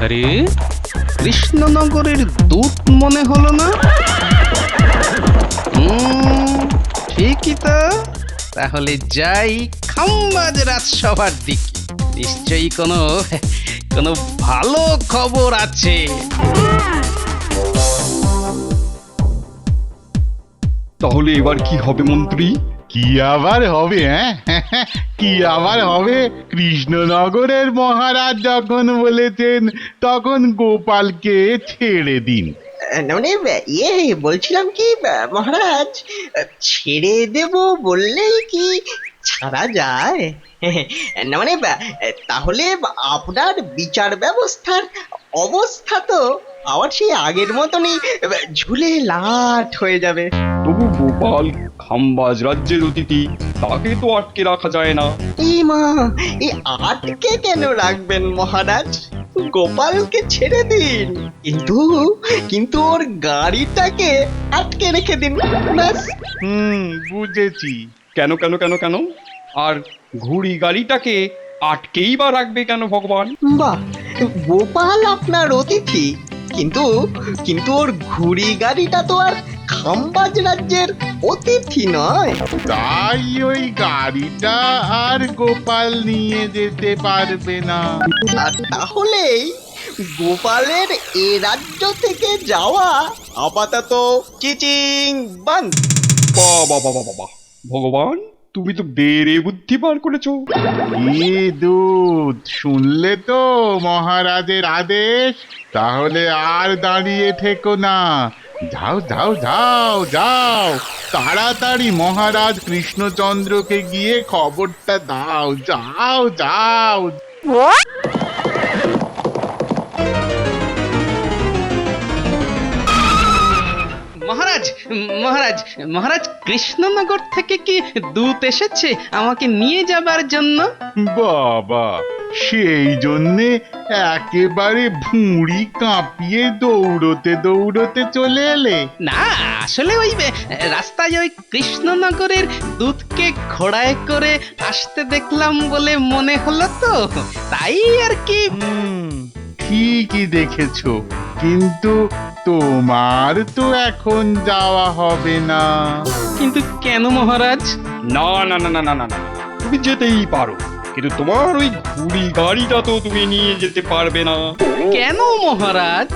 আরে কৃষ্ণনগরের দূত মনে হলো না? ঠিকই তো। তাহলে যাই খাম্বাজ রাজসভার দিকে। নিশ্চয়ই কোনো কোনো ভালো খবর আছে। তাহলে এবার কি হবে মন্ত্রী? কি আবার হবে? কি আবার হবে? কৃষ্ণনগরের মহারাজ যখন বলেছেন তখন গোপালকে ছেড়ে দিন। মানে বলছিলাম কি মহারাজ, ছেড়ে দেব বললেই কি ছাড়া যায়? না মানে তাহলে আপনার বিচার ব্যবস্থার অবস্থা তো আবার সেই আগের মতনই ঝুলে লাট হয়ে যাবে। তবু গোপাল খাম্বাজ রাজ্যের অতিথি, তাকে তো আটকে রাখা যায় না। এই মা, এই আটকে কেন রাখবেন মহারাজ? গোপালকে ছেড়ে দিন, কিন্তু কিন্তু ওর গাড়িটাকে আটকে রেখে দিন ব্যাস। বুঝেছি। কেন কেন কেন কেন? আর ঘুড়ি গাড়িটাকে আটকেই বা রাখবে কেন ভগবান? বাহ, গোপাল আপনার অতিথি, কিন্তু কিন্তু ওর ঘুড়ি গাড়িটা তো আর খাম্বাজ রাজ্যের অতিথি নয়। তাই ওই গাড়িটা আর গোপাল নিয়ে যেতে পারবে না। আর তাহলেই গোপালের এ রাজ্য থেকে যাওয়া আপাতত চিচিং বন্ধ। বাবা বাবা বাবা, ভগবান তুমি তো বেড়ে বুদ্ধি বার করেছো। কি দূত, শুনলে তো মহারাজের আদেশ? তাহলে আর দাঁড়িয়ে থেকো না, যাও যাও যাও যাও, তাড়াতাড়ি মহারাজ কৃষ্ণচন্দ্রকে গিয়ে খবরটা দাও, যাও যাও। মহারাজ মহারাজ মহারাজ, কৃষ্ণনগর থেকে কি দূত এসেছে আমাকে নিয়ে যাবার জন্য? বাবা, সেই জন্যে একেবারে ভুঁড়ি কাঁপিয়ে দৌড়তে দৌড়তে চলে এলে? না, আসলে ওই রাস্তায় ওই কৃষ্ণনগরের দুধকে ঘোড়ায় করে আসতে দেখলাম বলে মনে হলো তো, তাই আর কি। ঠিকই দেখেছো, কিন্তু তোমার তো এখন যাওয়া হবে না। কিন্তু কেন মহারাজ? না না না না না না না, তুমি যেতেই পারো, কিন্তু তোমার ওই ঘুড়ি গাড়িটা তো তুমি নিয়ে যেতে পারবে না। কেন মহারাজ?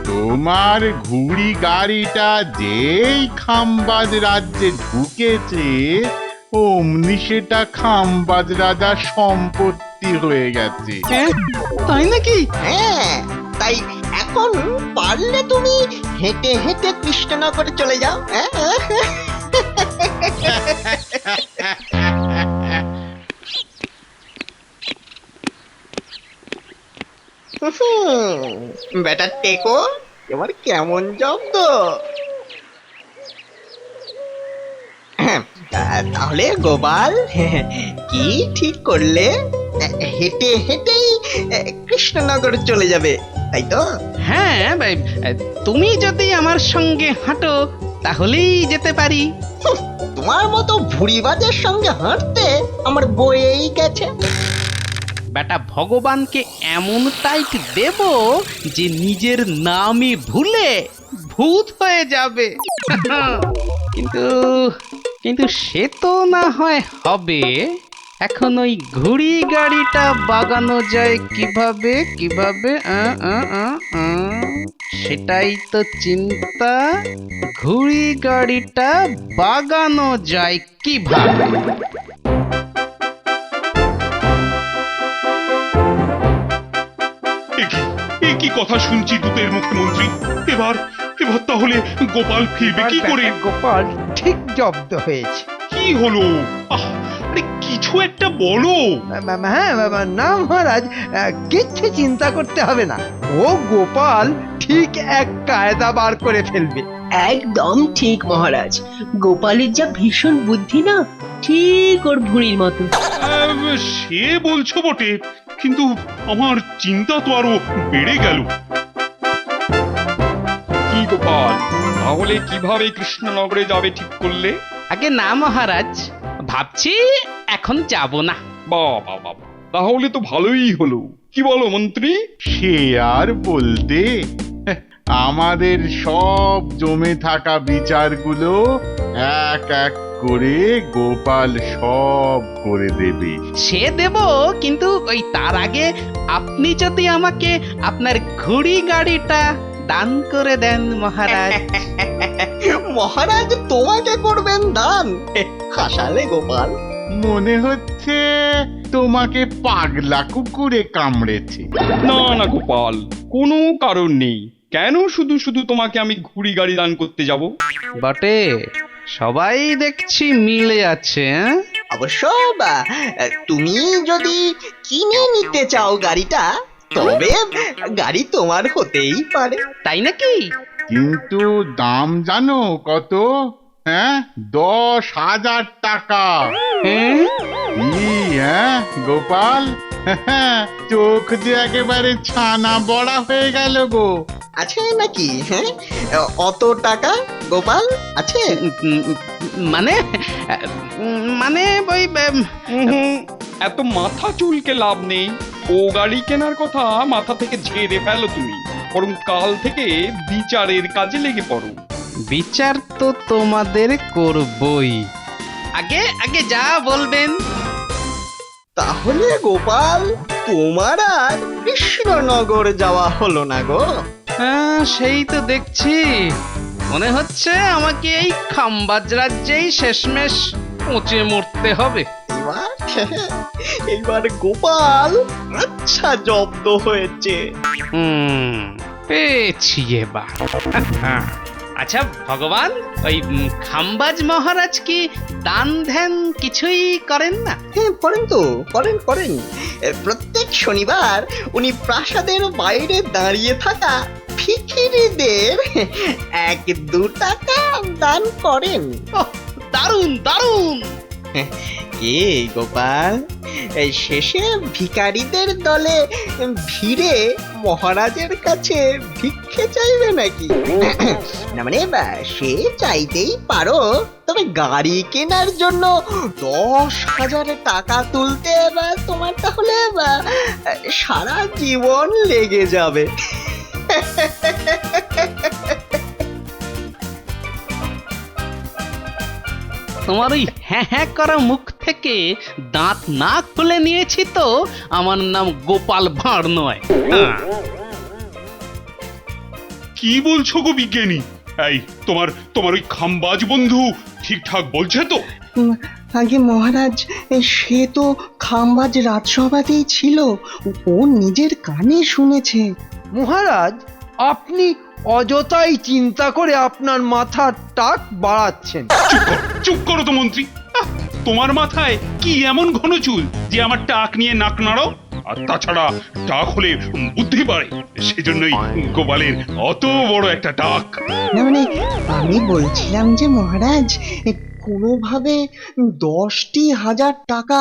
তোমার ঘুড়ি গাড়িটা যেই খাম্বাজ রাজ্যে ঢুকেছে অমনি সেটা খাম্বাজ রাজার সম্পত্তি হয়ে গেছে। তাই নাকি? হ্যাঁ, তাই এখন পারলে তুমি হেঁটে হেঁটে কৃষ্ণনগরে চলে যাও। বেটা টেকো, এবার কেমন জব্দ? তাহলে গোপাল, কি ঠিক করলে? হেঁটে হেঁটেই কৃষ্ণনগর চলে যাবে, তাই তো? হ্যাঁ ভাই, তুমি যদি আমার সঙ্গে হাঁটো তাহলেই যেতে পারি। তোমার মতো ভুঁড়িবাজের সঙ্গে হাঁটতে আমার বয়েই গেছে। বেটা, ভগবানকে এমন টাইট দেব যে নিজের নামই ভুলে ভূত হয়ে যাবে। কিন্তু কিন্তু সে তো না হয় হবে। এখন ওই ঘুড়ি গাড়িটা বাগানো যায় কিভাবে কিভাবে? সেটাই তো চিন্তা। ঘুড়ি গাড়িটা বাগানো যায় কিভাবে? কি কথা শুনছি দূতের মুখে মন্ত্রী? এবার এবার তাহলে গোপাল ফিরবে কি করে? গোপাল ঠিক জব্দ হয়েছে। কি হলো? আরে কিছু একটা বলো। হ্যাঁ না মহারাজ, কিচ্ছু চিন্তা করতে হবে না। ও গোপাল ঠিক এক কায়দা বার করে ফেলবে। একদম ঠিক মহারাজ, গোপালের যা ভীষণ বুদ্ধি না, ঠিক ওর ভুঁড়ির মতো। সে বলছো বটে, কিন্তু আমার চিন্তা তো আরো বেড়ে গেল। কি গোপাল, তাহলে কিভাবে কৃষ্ণনগরে যাবে ঠিক করলে? আগে না মহারাজ, ভাবছি এখন যাব না। বাবা বাবা, তাহলে তো ভালোই হলো। কি বলো মন্ত্রী? সে আর বলতে, আমাদের সব জমে থাকা বিচারগুলো এক এক করে গোপাল সব করে দেবে। সে দেব, কিন্তু ওই তার আগে আপনি যদি আমাকে আপনার ঘুড়ি গাড়িটা দান করে দেন মহারাজ। মহারাজ তোমাকে করবেন দান? হাসালে গোপাল। মনে হচ্ছে তোমাকে পাগলা কুকুরে কামড়েছে। না না গোপাল, কোনো কারণ নেই। কেন শুধু শুধু তোমাকে আমি ঘুড়ি গাড়ি দান করতে যাব? বটে, সবাই দেখছি মিলে আছে। অবশ্য তুমি যদি কিনে নিতে চাও গাড়িটা, তবে গাড়ি তোমার হতেই পারে। তাই নাকি? কিন্তু দাম জানো কত? হ্যাঁ, 10,000 টাকা। হ্যাঁ? হ্যাঁ গোপাল, চোখ যে একেবারে ছানা বড়া হয়ে গেল গো। আছে নাকি? হ্যাঁ, অত টাকা গোপাল আছে? মানে মানে ওই এত মাথা চুলকে লাভ নেই। ও গাড়ি কেনার কথা মাথা থেকে ঝেড়ে ফেলো তুমি, বরং কাল থেকে বিচারের কাজে লেগে পড়ো। বিচার তো তোমাদের করবই, আগে আগে যা বলবেন। তাহলে গোপাল, তোমার আর কৃষ্ণনগর যাওয়া হলো না গো? হ্যাঁ, সেই তো দেখছি। মনে হচ্ছে আমাকে এই খাম্বাজ রাজ্যেই শেষমেশ পচে মরতে হবে। এইবার গোপাল আচ্ছা জব্দ হয়েছে। পেয়েছি এবার। আচ্ছা ভগবান, ওই খাম্বাজ মহারাজ কি দান ধ্যান কিছুই করেন না? হ্যাঁ, করেন তো, করেন করেন। প্রত্যেক শনিবার উনি প্রাসাদের বাইরে দাঁড়িয়ে থাকা ভিখিরিদের 1-2 টাকা দান করেন। ওহ, দারুণ দারুণ। কে গোপাল, এই শেষে ভিখারিদের দলে ভিড়ে মহারাজের কাছে ভিক্ষে চাইবে নাকি? না মানে সে চাইতেই পারো, তবে গাড়ি কেনার জন্য 10,000 টাকা তুলতে তোমার তাহলে সারা জীবন লেগে যাবে। তোমার ওই হ্যাঁ হ্যাঁ করা মুখ থেকে দাঁত না খুলে নিয়েছি তো আমার নাম গোপাল ভাঁড় নয়। হ্যাঁ। কি বলছো গো বিজ্ঞানী? এই তোমার তোমার ওই খাম্বাজ বন্ধু ঠিকঠাক বলছে তো? আগে মহারাজ, সে তো খাম্বাজ রাজসভাতেই ছিল, ও নিজের কানে শুনেছে। মহারাজ, আপনি অযথাই চিন্তা করে আপনার মাথার টাক বাড়াচ্ছেন। চুপ করো তো মন্ত্রী। তোমার মাথায় কি এমন ঘন চুল যে আমার টাক নিয়ে নাক নাড়ো? আর তাছাড়া টাক হলে বুদ্ধি বাড়ে, সেজন্যই গোপালের অত বড় একটা টাক। না মানে আমি বলছিলাম যে মহারাজ, কোনোভাবে 10,000 টাকা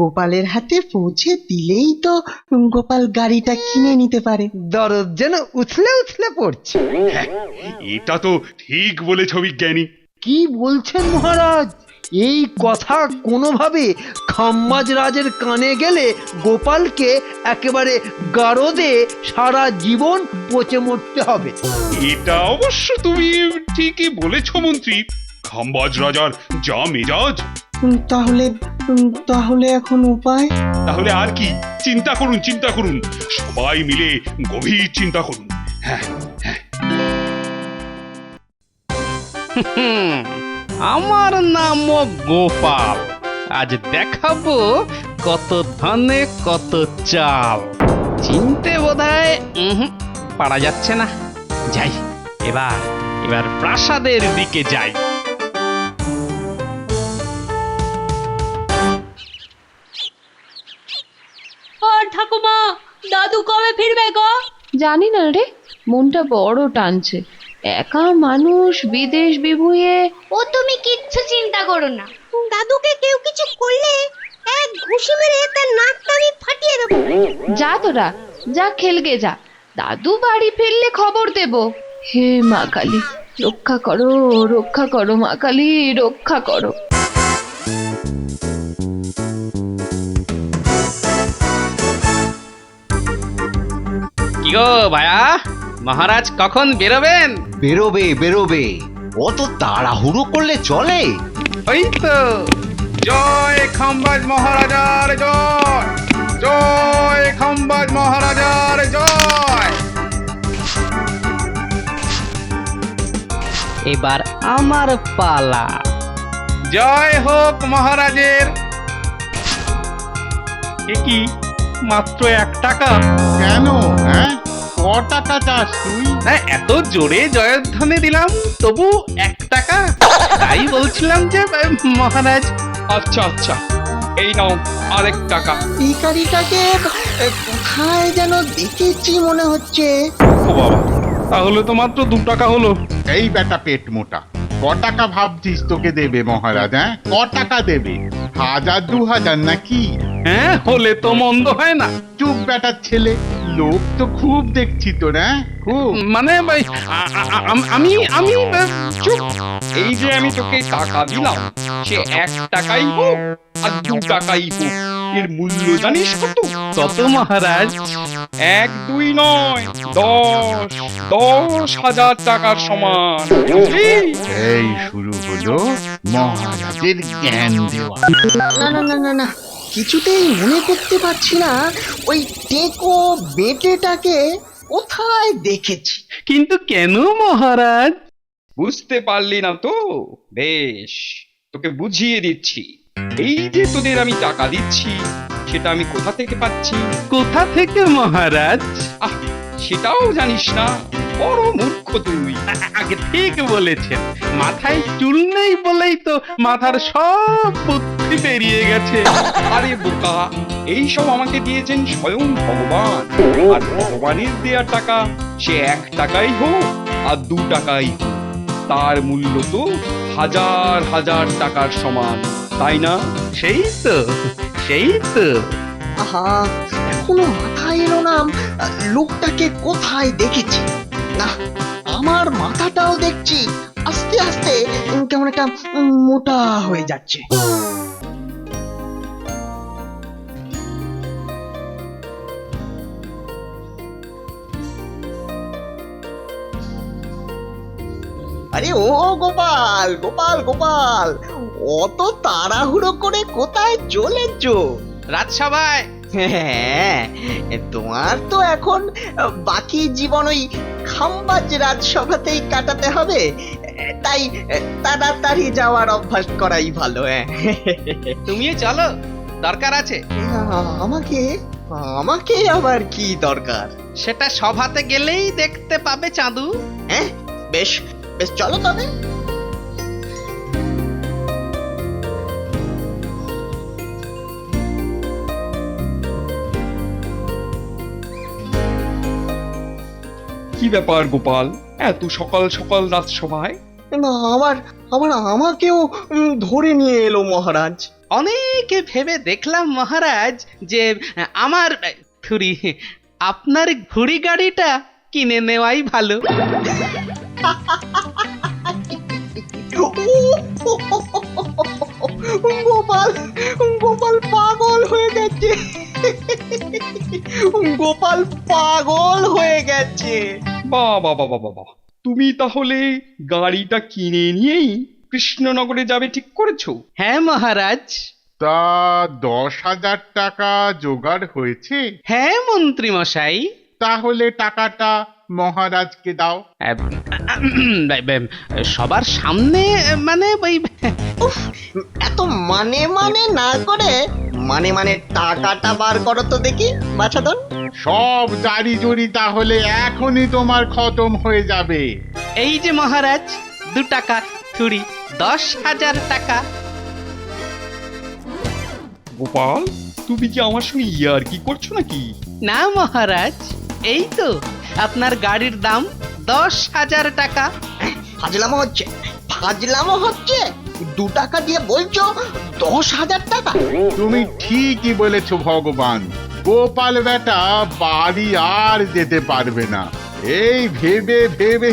গোপালের হাতে পৌঁছে দিলেই তো গোপাল গাড়িটা কিনে নিতে পারে। দরদ যেন উছলে উছলে পড়ছে। হ্যাঁ, এটা তো ঠিক বলেছ বিজ্ঞানী। কি বলছেন মহারাজ? এই কথা কোনোভাবে খাম্বাজ রাজের কানে গেলে গোপালকে একেবারে গারদে সারা জীবন পচে মরতে হবে। এটা অবশ্য তুমি ঠিকই বলেছ মন্ত্রী। খাম্বাজ রাজার যা মেজাজ। তাহলে তাহলে এখন উপায়? তাহলে আর কি, চিন্তা করুন চিন্তা করুন, সবাই মিলে গভীর চিন্তা করুন। হ্যাঁ হ্যাঁ, আমার নামও গোপাল। আজ দেখাবো কত ধানে কত চাল। চিনতে বোধহয় পারা যাচ্ছে না। যাই, এবার প্রাসাদের দিকে যাই। ঠাকুমা, দাদু কবে ফিরবে গো? জানি না রে, মনটা বড় টানছে। একা মানুষ বিদেশ বিভুঁইয়ে। ও তুমি কিচ্ছু চিন্তা করো না, দাদুকে কেউ কিছু করলে এক ঘুষি মেরে তার নাকটা আমি ফাটিয়ে দেবো। যা তোরা, যা খেলগে যা, দাদু বাড়ি ফিরলে খবর দেব। হে মা কালী, রক্ষা করো, রক্ষা করো মা কালী, রক্ষা করো। গো ভায়া, মহারাজ কখন বেরোবেন? বেরোবে বেরোবে, অত তাড়াহুড়ো করলে চলে? ওই তো, জয় খাম্বাজ মহারাজার জয়, জয় খাম্বাজ মহারাজার জয়। এবার আমার পালা। জয় হোক মহারাজের। এ কি মাত্র 1 টাকা? কেন হ্যাঁ, ক টাকা চাস তুই? না, এত জোরে জয়ধ্বনি দিলাম তবু 1 টাকা। তাই বলছিলাম যে মহারাজ। আচ্ছা আচ্ছা, এই নাও আরেক টাকা। ভিখারিটাকে কোথায় যেন দেখেছি মনে হচ্ছে। ও বাবা, তাহলে তো মাত্র 2 টাকা হলো। এই বেটা পেট মোটা, ক টাকা ভাবছিস তোকে দেবে মহারাজ? হ্যাঁ, ক টাকা দেবে? 1000 2000 নাকি? হ্যাঁ, হলে তো মন্দ হয় না। চুপ বেটার ছেলে, লোক তো খুব দেখছি তো না, খুব। মানে ভাই, আমি চুপ। এই যে আমি তোকে টাকা দিলাম, সে 1 টাকাই হোক আর 2 টাকাই হোক, এর মূল্য জানিস কত? কত মহারাজ? 1 2 নয়, 10,000 টাকার সমান, বুঝলি? এই শুরু হলো মহারাজের জ্ঞান দেওয়া। না না না না না, কিছুতেই মনে করতে পারছি না ওই টেকো বেটেটাকে কোথায় দেখেছি। কিন্তু কেন মহারাজ? বুঝতে পারলি না তো? বেশ, তোকে বুঝিয়ে দিচ্ছি। এই যে তোদের আমি টাকা দিচ্ছি, সেটা আমি কোথা থেকে পাচ্ছি? কোথা থেকে মহারাজ? আহ, সেটাও জানিস না? বড় মূর্খ তুই। আগে ঠিক বলেছেন, মাথায় চুল নেই বলেই তো মাথার সব বুদ্ধি বেরিয়ে গেছে। আরে বোকা, এই সব আমাকে দিয়েছেন স্বয়ং ভগবান। আর ভগবানের দেয়া টাকা, সে 1 টাকাই হোক আর 2 টাকাই হোক, তার মূল্য তো হাজার হাজার টাকার সমান, তাই না? সেই তো, সেই তো। আহা, এখনো মাথায় এলো না লোকটাকে কোথায় দেখেছি। না, আমার মাথাটাও দেখছি আস্তে আস্তে কেমন একটা মোটা হয়ে যাচ্ছে। আরে ও গোপাল গোপাল গোপাল, অত তাড়াহুড়ো করে কোথায় চলেছো? রাজসভায়। হ্যাঁ, তোমার তো এখন বাকি জীবন ওই খাম্বাজ রাজসভাতেই কাটাতে হবে, তাই তাড়াতাড়ি যাওয়ার অভ্যাস করাই ভালো। তুমিও চলো, দরকার আছে। আমাকে আমাকে আবার কি দরকার? সেটা সভাতে গেলেই দেখতে পাবে চাঁদু। হ্যাঁ, বেশ বেশ, চলো তবে। কি ব্যাপার গোপাল, এত সকাল সকাল রাজসভায়? না, আবার আবার আমাকেও ধরে নিয়ে এলো মহারাজ। অনেকে ভেবে দেখলাম মহারাজ যে আমার থুরি আপনার ঘুড়ি গাড়িটা কিনে নেওয়াই ভালো। গোপাল গোপাল পাগল হয়ে গেছে, গোপাল পাগল হয়ে গেছে। বাহ বাহ বাহ বাহ বাহ, তুমি তাহলে গাড়িটা কিনে নিয়েই কৃষ্ণনগরে যাবে ঠিক করেছো? হ্যাঁ মহারাজ। তা 10,000 টাকা জোগাড় হয়েছে? হ্যাঁ মন্ত্রী মশাই। তাহলে টাকাটা মহারাজকে দাও। সবার সামনে মানে ওই উফ, এত মানে মানে না করে মানে মানে টাকাটা বার করো তো দেখি বাছাধন। সব জারি জুরি তাহলে এখনই তোমার খতম হয়ে যাবে। এই যে মহারাজ, 2 টাকা থুড়ি, 10,000 টাকা। গোপাল, তুমি কি আমার সঙ্গে ইয়ার্কি করছো নাকি? না মহারাজ, এই তো আপনার গাড়ির দাম 10,000 টাকা। ফাজলামো হচ্ছে, ফাজলামো হচ্ছে। 2 টাকা দিয়ে বলছো 10,000 টাকা? তুমি ঠিকই বলেছো ভগবান, গোপাল বেটা বাড়ি আর যেতে পারবে না। এই ভেবে ভেবে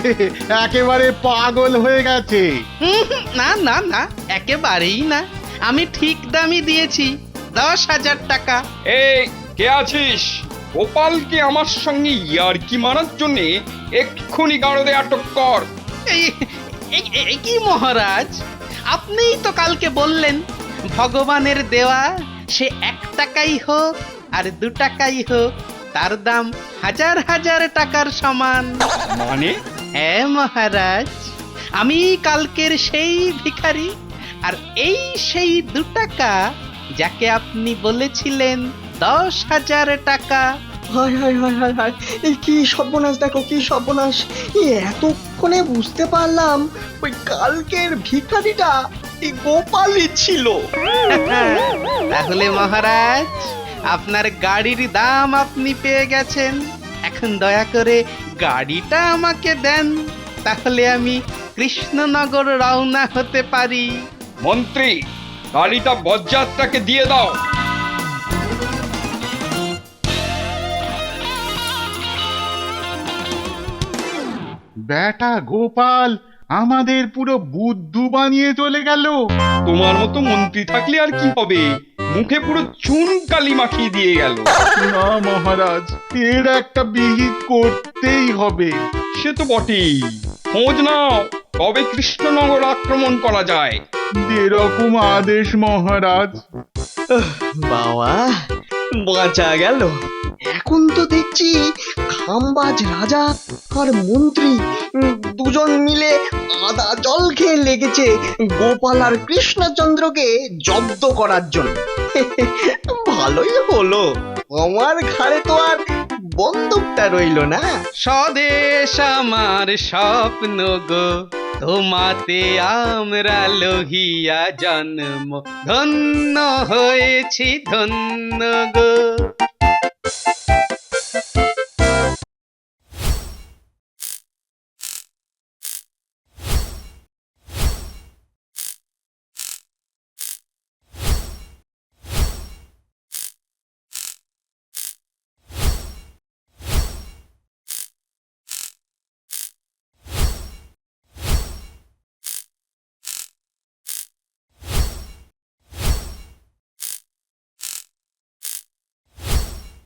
একেবারে পাগল হয়ে গেছে। না না না, একেবারেই না। আমি ঠিক দামই দিয়েছি, 10,000 টাকা। এই কে আছিস? গোপালকে আমার সঙ্গে ইয়ার্কি মারার জন্যে এক্ষুনি গারদে আটক কর। এই কি মহারাজ, আপনিই তো কালকে বললেন ভগবানের দেওয়া সে 1 টাকাই হোক আর 2 টাকাই হোক তার দাম হাজার হাজার টাকার সমান। মানে? হ্যাঁ মহারাজ, আমি কালকের সেই ভিখারি, আর এই সেই 2 টাকা যাকে আপনি বলেছিলেন 10,000 টাকা। হায় হায় হায় হায় হায়, এই কি সর্বনাশ, দেখো কি সর্বনাশ! এতক্ষণে বুঝতে পারলাম ওই কালকের ভিখারিটা এই গোপালই ছিল। তাহলে মহারাজ, আপনার গাড়ির দাম আপনি পেয়ে গেছেন। এখন দয়া করে গাড়িটা আমাকে দেন, তাহলে আমি কৃষ্ণনগর রওনা হতে পারি। মন্ত্রী, গাড়িটা বজ্জাতটাকে দিয়ে দাও। বেটা গোপাল আমাদের পুরো বুদ্ধু বানিয়ে চলে গেল। তোমার মতো মন্ত্রী থাকলে আর কি হবে, মুখে পুরো চুন কালি মাখিয়ে দিয়ে গেল। না মহারাজ, এর একটা বিহিত করতেই হবে। সে তো বটেই। খোঁজ নাও কবে কৃষ্ণনগর আক্রমণ করা যায়। যেরকম আদেশ মহারাজ। বাবা, বাঁচা গেল। এখন তো দেখছি খামবাজ রাজা আর মন্ত্রী দুজন মিলে আদা জল খেয়ে লেগেছে গোপাল আর কৃষ্ণচন্দ্রকে জব্দ করার জন্য। ভালোই হলো, আমার ঘাড়ে তো আর বন্দুকটা রইলো না। স্বদেশ আমার স্বপ্ন গো, তোমাতে আমরা লহিয়া জন্ম, ধন্য হয়েছি ধন্য গো।